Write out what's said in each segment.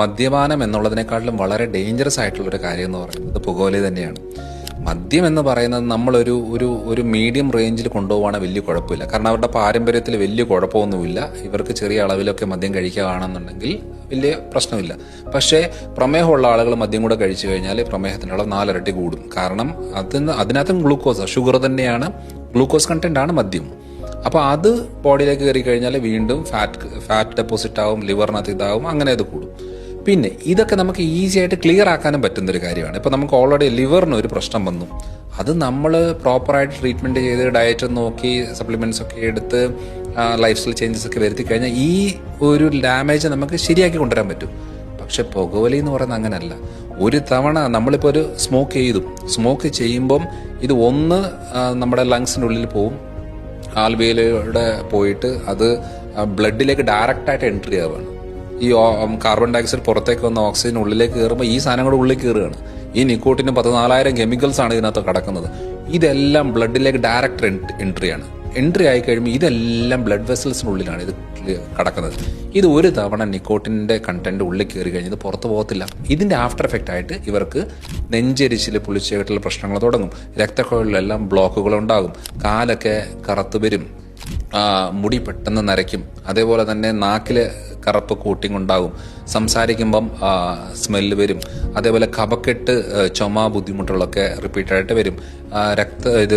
മദ്യപാനം എന്നുള്ളതിനേക്കാളും വളരെ ഡേഞ്ചറസ് ആയിട്ടുള്ളൊരു കാര്യം എന്ന് പറയുന്നത് പുകവലി തന്നെയാണ്. മദ്യം എന്ന് പറയുന്നത് നമ്മളൊരു ഒരു ഒരു മീഡിയം റേഞ്ചിൽ കൊണ്ടുപോകുവാണെങ്കിൽ വലിയ കുഴപ്പമില്ല. കാരണം അവരുടെ പാരമ്പര്യത്തിൽ വലിയ കുഴപ്പമൊന്നുമില്ല. ഇവർക്ക് ചെറിയ അളവിലൊക്കെ മദ്യം കഴിക്കുകയാണെന്നുണ്ടെങ്കിൽ വലിയ പ്രശ്നമില്ല. പക്ഷേ പ്രമേഹമുള്ള ആളുകൾ മദ്യം കൂടെ കഴിച്ചു കഴിഞ്ഞാൽ പ്രമേഹത്തിൻ്റെ അളവ് 4 ഇരട്ടി കൂടും. കാരണം അതിനകത്തും ഗ്ലൂക്കോസ്, ഷുഗർ തന്നെയാണ്, ഗ്ലൂക്കോസ് കണ്ടന്റ് ആണ് മദ്യം. അപ്പോൾ അത് ബോഡിയിലേക്ക് കയറി കഴിഞ്ഞാൽ വീണ്ടും ഫാറ്റ് ഡെപ്പോസിറ്റ് ആവും, ലിവറിനകത്ത് ഇതാവും, അങ്ങനെ അത് കൂടും. പിന്നെ ഇതൊക്കെ നമുക്ക് ഈസി ആയിട്ട് ക്ലിയർ ആക്കാനും പറ്റുന്നൊരു കാര്യമാണ്. ഇപ്പോൾ നമുക്ക് ഓൾറെഡി ലിവറിന് ഒരു പ്രശ്നം വന്നു, അത് നമ്മൾ പ്രോപ്പറായിട്ട് ട്രീറ്റ്മെൻറ്റ് ചെയ്ത് ഡയറ്റ് നോക്കി സപ്ലിമെൻറ്റ്സ് ഒക്കെ എടുത്ത് ലൈഫ് സ്റ്റൈൽ ചേഞ്ചസ് ഒക്കെ വരുത്തി കഴിഞ്ഞാൽ ഈ ഒരു ഡാമേജ് നമുക്ക് ശരിയാക്കി കൊണ്ടുവരാൻ പറ്റും. പക്ഷെ പുകവലി എന്ന് പറയുന്നത് അങ്ങനെയല്ല. ഒരു തവണ നമ്മളിപ്പോൾ ഒരു സ്മോക്ക് ചെയ്യുമ്പം ഇത് നമ്മുടെ ലങ്സിൻ്റെ ഉള്ളിൽ പോവും, ആൽവിയലൂടെ പോയിട്ട് അത് ബ്ലഡിലേക്ക് ഡയറക്റ്റായിട്ട് എൻട്രി ആവുകയാണ്. ഈ കാർബൺ ഡയോക്സൈഡ് പുറത്തേക്ക് വന്ന ഓക്സിജൻ ഉള്ളിലേക്ക് കയറുമ്പോൾ ഈ സാധനങ്ങൾ ഉള്ളിൽ കയറുകയാണ്. ഈ നിക്കോട്ടിന് 14,000 കെമിക്കൽസ് ആണ് ഇതിനകത്ത് കിടക്കുന്നത്. ഇതെല്ലാം ബ്ലഡിലേക്ക് ഡയറക്റ്റ് എൻട്രി ആയി കഴിയുമ്പോൾ ഇതെല്ലാം ബ്ലഡ് വെസൽസിനുള്ളിലാണ് ഇത് കിടക്കുന്നത്. ഇത് ഒരു തവണ നിക്കോട്ടിൻ്റെ കണ്ടന്റ് ഉള്ളിൽ കയറി കഴിഞ്ഞത് പുറത്ത് പോകത്തില്ല. ഇതിൻ്റെ ആഫ്റ്റർ എഫക്റ്റ് ആയിട്ട് ഇവർക്ക് നെഞ്ചരിച്ചിൽ, പുളിച്ചേട്ടുള്ള പ്രശ്നങ്ങൾ തുടങ്ങും, രക്തക്കുഴലിലെല്ലാം ബ്ലോക്കുകൾ ഉണ്ടാകും, കാലൊക്കെ കറുത്ത് വരും, മുടി പെട്ടെന്ന് നരയ്ക്കും, അതേപോലെ തന്നെ നാക്കിൽ കറുപ്പ് കൂട്ടിങ് ഉണ്ടാകും, സംസാരിക്കുമ്പം സ്മെല്ല് വരും, അതേപോലെ കഫക്കെട്ട്, ചുമ ബുദ്ധിമുട്ടുകളൊക്കെ റിപ്പീറ്റഡായിട്ട് വരും,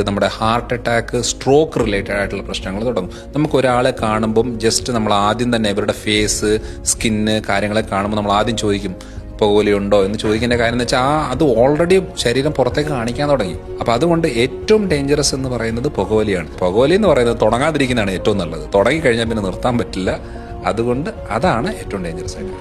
നമ്മുടെ ഹാർട്ട് അറ്റാക്ക്, സ്ട്രോക്ക് റിലേറ്റഡ് ആയിട്ടുള്ള പ്രശ്നങ്ങൾ തുടങ്ങും. നമുക്ക് ഒരാളെ കാണുമ്പം ജസ്റ്റ് നമ്മൾ ആദ്യം തന്നെ ഇവരുടെ ഫേസ്, സ്കിന്ന് കാര്യങ്ങളെ കാണുമ്പോൾ നമ്മൾ ആദ്യം ചോദിക്കും പുകവലിയുണ്ടോ എന്ന് ചോദിക്കേണ്ട കാര്യം എന്ന് വെച്ചാൽ അത് ഓൾറെഡി ശരീരം പുറത്തേക്ക് കാണിക്കാൻ തുടങ്ങി. അപ്പോൾ അതുകൊണ്ട് ഏറ്റവും ഡേഞ്ചറസ് എന്ന് പറയുന്നത് പുകവലിയാണ്. പുകവലി എന്ന് പറയുന്നത് തുടങ്ങാതിരിക്കുന്നതാണ് ഏറ്റവും നല്ലത്. തുടങ്ങിക്കഴിഞ്ഞാൽ പിന്നെ നിർത്താൻ പറ്റില്ല. അതുകൊണ്ട് അതാണ് ഏറ്റവും ഡേഞ്ചറസ് ആയിട്ട്.